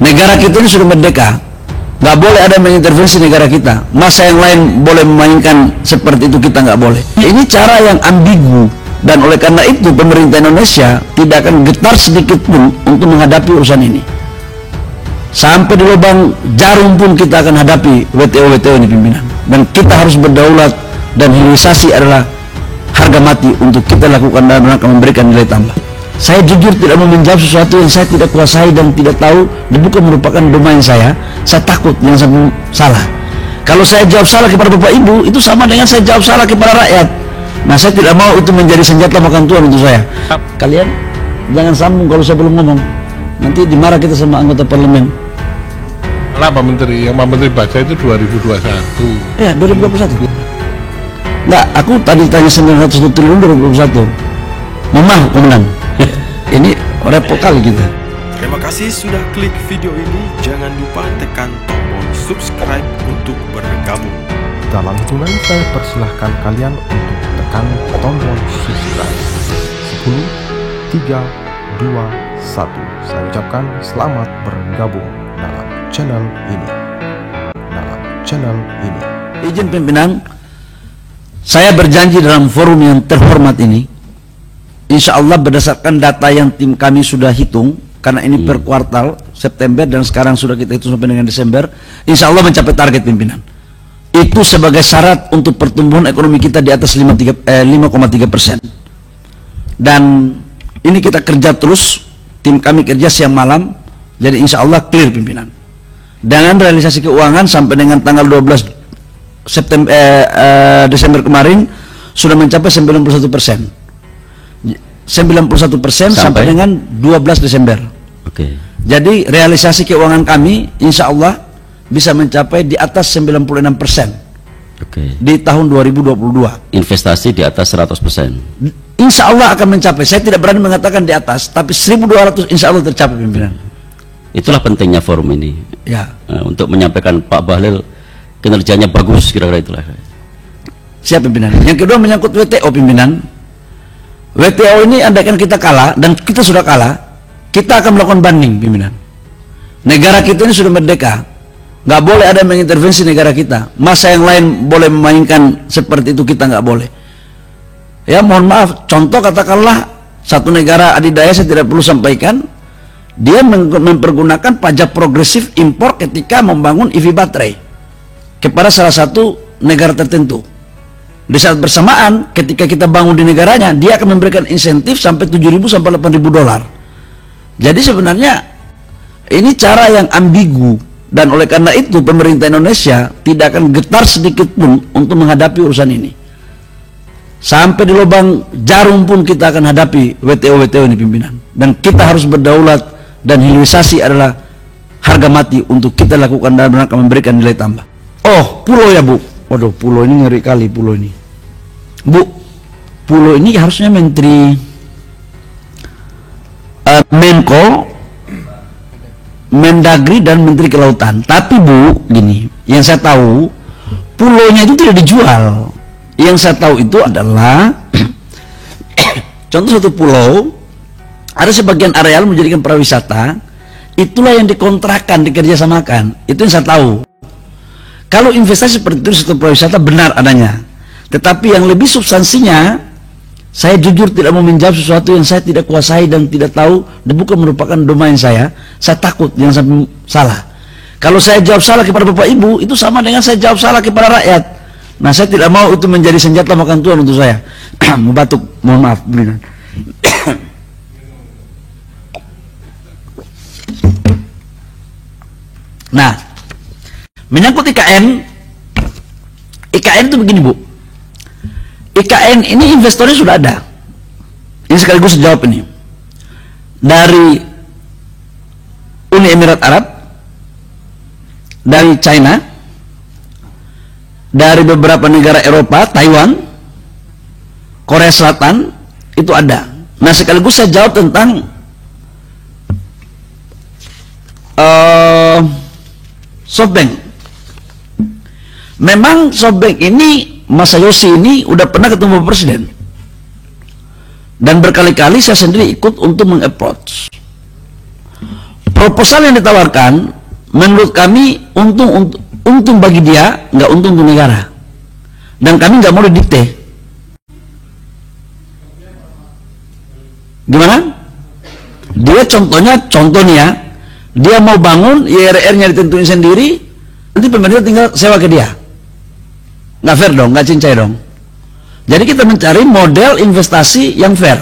Negara kita ini sudah merdeka, nggak boleh ada yang mengintervensi negara kita. Masa yang lain boleh memainkan seperti itu, kita nggak boleh. Ini cara yang ambigu, dan oleh karena itu pemerintah Indonesia tidak akan getar sedikit pun untuk menghadapi urusan ini. Sampai di lubang jarum pun kita akan hadapi WTO ini pimpinan. Dan kita harus berdaulat, dan hilirisasi adalah harga mati untuk kita lakukan dalam rangka memberikan nilai tambah. Saya jujur tidak mau menjawab sesuatu yang saya tidak kuasai dan tidak tahu, dan bukan merupakan domain saya. Saya takut yang salah. Kalau saya jawab salah kepada Bapak Ibu, itu sama dengan saya jawab salah kepada rakyat. Nah, saya tidak mau itu menjadi senjata makan tuan untuk saya. Kalian jangan sambung kalau saya belum ngomong. Nanti dimarah kita sama anggota parlemen. Lah Pak Menteri, yang Pak Menteri baca itu 2021. Ya, 2021. Enggak, aku tadi tanya 901 triliun 2021. Memang komandan. Ini repot kali kita. Terima kasih sudah klik video ini. Jangan lupa tekan tombol subscribe untuk bergabung. Dalam hitungan saya persilahkan kalian untuk tekan tombol subscribe. 10, 3, 2, 1. Saya ucapkan selamat bergabung dalam channel ini. Izin pimpinan, saya berjanji dalam forum yang terhormat ini, insya Allah berdasarkan data yang tim kami sudah hitung, karena ini per kuartal September dan sekarang sudah kita hitung sampai dengan Desember, insya Allah mencapai target pimpinan. Itu sebagai syarat untuk pertumbuhan ekonomi kita di atas 5,3%. Dan ini kita kerja terus, tim kami kerja siang malam, jadi insya Allah clear pimpinan. Dengan realisasi keuangan sampai dengan tanggal 12 Desember kemarin sudah mencapai 91%. 91% sampai dengan 12 Desember. Oke. Jadi realisasi keuangan kami insya Allah bisa mencapai di atas 96%. Oke. Di tahun 2022. Investasi di atas 100%. Insya Allah akan mencapai. Saya tidak berani mengatakan di atas, tapi 1.200 insya Allah tercapai pimpinan. Itulah pentingnya forum ini. Ya. Untuk menyampaikan Pak Bahlil kinerjanya bagus, kira-kira itulah. Siap pimpinan. Yang kedua menyangkut WTO pimpinan. WTO ini andaikan kita kalah, dan kita sudah kalah, kita akan melakukan banding pimpinan. Negara kita ini sudah merdeka, nggak boleh ada yang mengintervensi negara kita. Masa yang lain boleh memainkan seperti itu, kita nggak boleh. Ya mohon maaf, contoh katakanlah satu negara adidaya, saya tidak perlu sampaikan, dia mempergunakan pajak progresif impor ketika membangun EV baterai kepada salah satu negara tertentu. Di saat bersamaan ketika kita bangun di negaranya, dia akan memberikan insentif sampai 7.000 sampai 8.000 dolar. Jadi sebenarnya ini cara yang ambigu, dan oleh karena itu pemerintah Indonesia tidak akan getar sedikit pun untuk menghadapi urusan ini. Sampai di lubang jarum pun kita akan hadapi WTO ini pimpinan. Dan kita harus berdaulat, dan hilirisasi adalah harga mati untuk kita lakukan dalam rangka memberikan nilai tambah. Oh, pulau ya Bu. Waduh, pulau ini ngeri kali pulau ini. Bu, pulau ini harusnya Menteri Menko, Mendagri dan Menteri Kelautan. Tapi Bu, gini, yang saya tahu pulaunya itu tidak dijual. Yang saya tahu itu adalah contoh satu pulau, ada sebagian areal menjadikan pariwisata, itulah yang dikontrakkan, dikerjasamakan. Itu yang saya tahu. Kalau investasi seperti itu sektor pariwisata benar adanya, tetapi yang lebih substansinya, saya jujur tidak mau menjawab sesuatu yang saya tidak kuasai dan tidak tahu, dan bukan merupakan domain saya. Saya takut yang salah. Kalau saya jawab salah kepada Bapak Ibu, itu sama dengan saya jawab salah kepada rakyat. Nah, saya tidak mau itu menjadi senjata makan tuan untuk saya. Mau batuk, mohon maaf. Nah, menyangkut IKN itu begini Bu. IKN ini investornya sudah ada. Ini sekaligus jawab ini. Dari Uni Emirat Arab, dari China, dari beberapa negara Eropa, Taiwan, Korea Selatan, itu ada. Nah, sekaligus saya jawab tentang SoftBank. Memang SoftBank ini, Masayoshi ini udah pernah ketemu Bapak Presiden, dan berkali-kali saya sendiri ikut untuk meng-approach. proposal yang ditawarkan menurut kami untung bagi dia, nggak untung untuk negara. Dan kami nggak mau didikte. Gimana? Dia contohnya, dia mau bangun, IRR-nya ditentuin sendiri, nanti pemerintah tinggal sewa ke dia. Nggak fair dong, nggak cincai dong. Jadi kita mencari model investasi yang fair.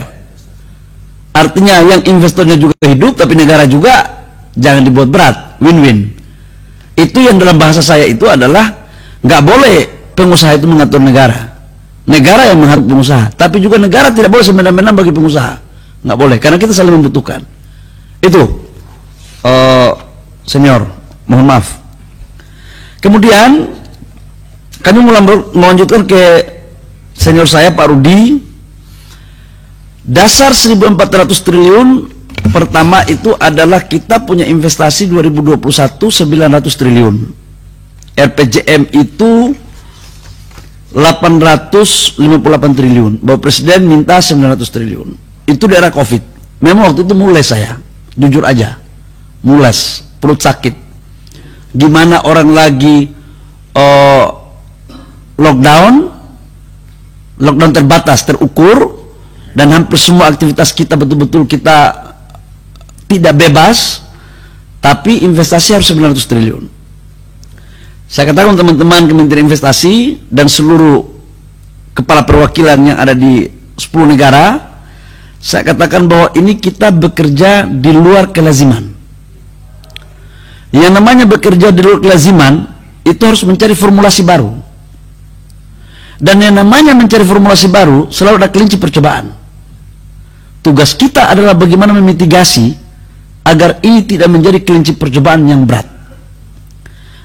Artinya yang investornya juga hidup, tapi negara juga jangan dibuat berat, win-win. Itu yang dalam bahasa saya itu adalah nggak boleh pengusaha itu mengatur negara. Negara yang mengatur pengusaha, tapi juga negara tidak boleh semena-mena bagi pengusaha. Nggak boleh, karena kita saling membutuhkan. Itu, senior, mohon maaf. Kemudian kami mulai melanjutkan ke senior saya Pak Rudi. Dasar 1.400 triliun pertama itu adalah kita punya investasi 2021 900 triliun. RPJM itu 858 triliun. Bapak Presiden minta 900 triliun. Itu daerah Covid. Memang waktu itu mulai saya, jujur aja, mules, perut sakit. Gimana orang lagi lockdown terbatas, terukur, dan hampir semua aktivitas kita betul-betul kita tidak bebas, tapi investasi harus 900 triliun. Saya katakan teman-teman Kementerian Investasi dan seluruh kepala perwakilan yang ada di 10 negara, saya katakan bahwa ini kita bekerja di luar kelaziman. Yang namanya bekerja di luar kelaziman itu harus mencari formulasi baru. Dan yang namanya mencari formulasi baru selalu ada kelinci percobaan. Tugas kita adalah bagaimana memitigasi agar ini tidak menjadi kelinci percobaan yang berat.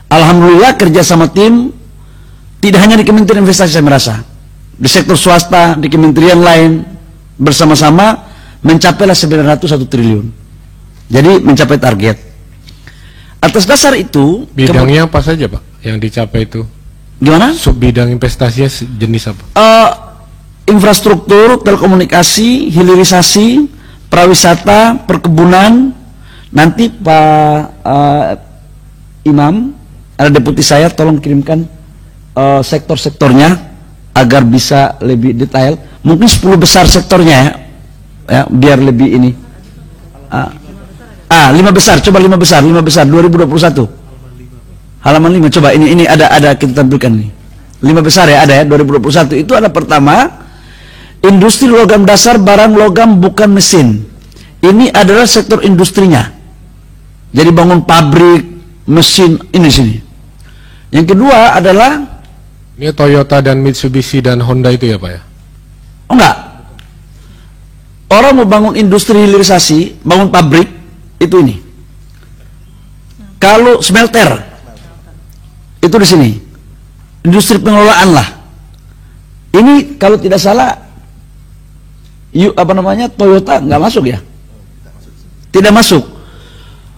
Alhamdulillah kerja sama tim, tidak hanya di Kementerian Investasi saya merasa, di sektor swasta, di kementerian lain, bersama-sama mencapailah 901 triliun. Jadi mencapai target. Atas dasar itu, bidangnya apa saja Pak yang dicapai itu? Gimana? Sub bidang investasinya jenis apa? Infrastruktur, telekomunikasi, hilirisasi, prawisata, perkebunan. Nanti Pak Imam, ada deputi saya, tolong kirimkan sektor-sektornya agar bisa lebih detail. Mungkin 10 besar sektornya ya, biar lebih ini. 5 besar, coba 5 besar 2021. Halaman 5, coba ini ada kita tampilkan nih. 5 besar ya, ada ya 2021. Itu ada pertama, industri logam dasar, barang logam bukan mesin. Ini adalah sektor industrinya. Jadi bangun pabrik, mesin, ini sini. Yang kedua adalah ini Toyota dan Mitsubishi dan Honda itu ya Pak ya? Oh enggak. Orang mau bangun industri hilirisasi, bangun pabrik, itu ini. Kalau smelter, itu di sini. Industri pengelolaan lah. Ini kalau tidak salah, Toyota nggak masuk ya? Tidak masuk.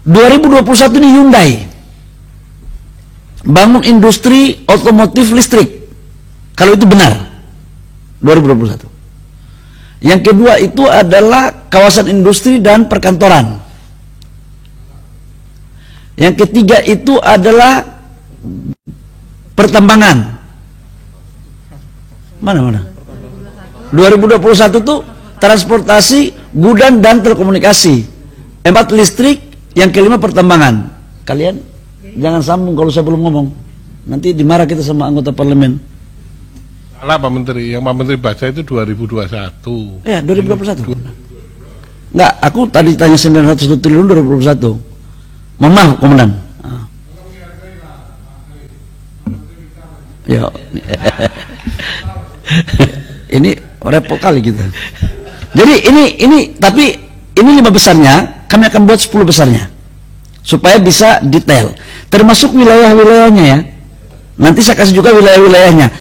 2021 ini Hyundai bangun industri otomotif listrik. Kalau itu benar, 2021. Yang kedua itu adalah kawasan industri dan perkantoran. Yang ketiga itu adalah pertambangan. Mana? 2021 itu transportasi, gudang dan telekomunikasi. 4 listrik, yang kelima pertambangan. Kalian jangan sambung kalau saya belum ngomong. Nanti dimarah kita sama anggota parlemen. Salah Pak Menteri, yang Pak Menteri baca itu 2021. Ya, 2021. Enggak, aku tadi tanya 901 triliun 2021. Mohon maaf, Komandan. Ya. Ini repot kali kita. Jadi ini tapi ini 5 besarnya, kami akan buat 10 besarnya. Supaya bisa detail. Termasuk wilayah-wilayahnya ya. Nanti saya kasih juga wilayah-wilayahnya.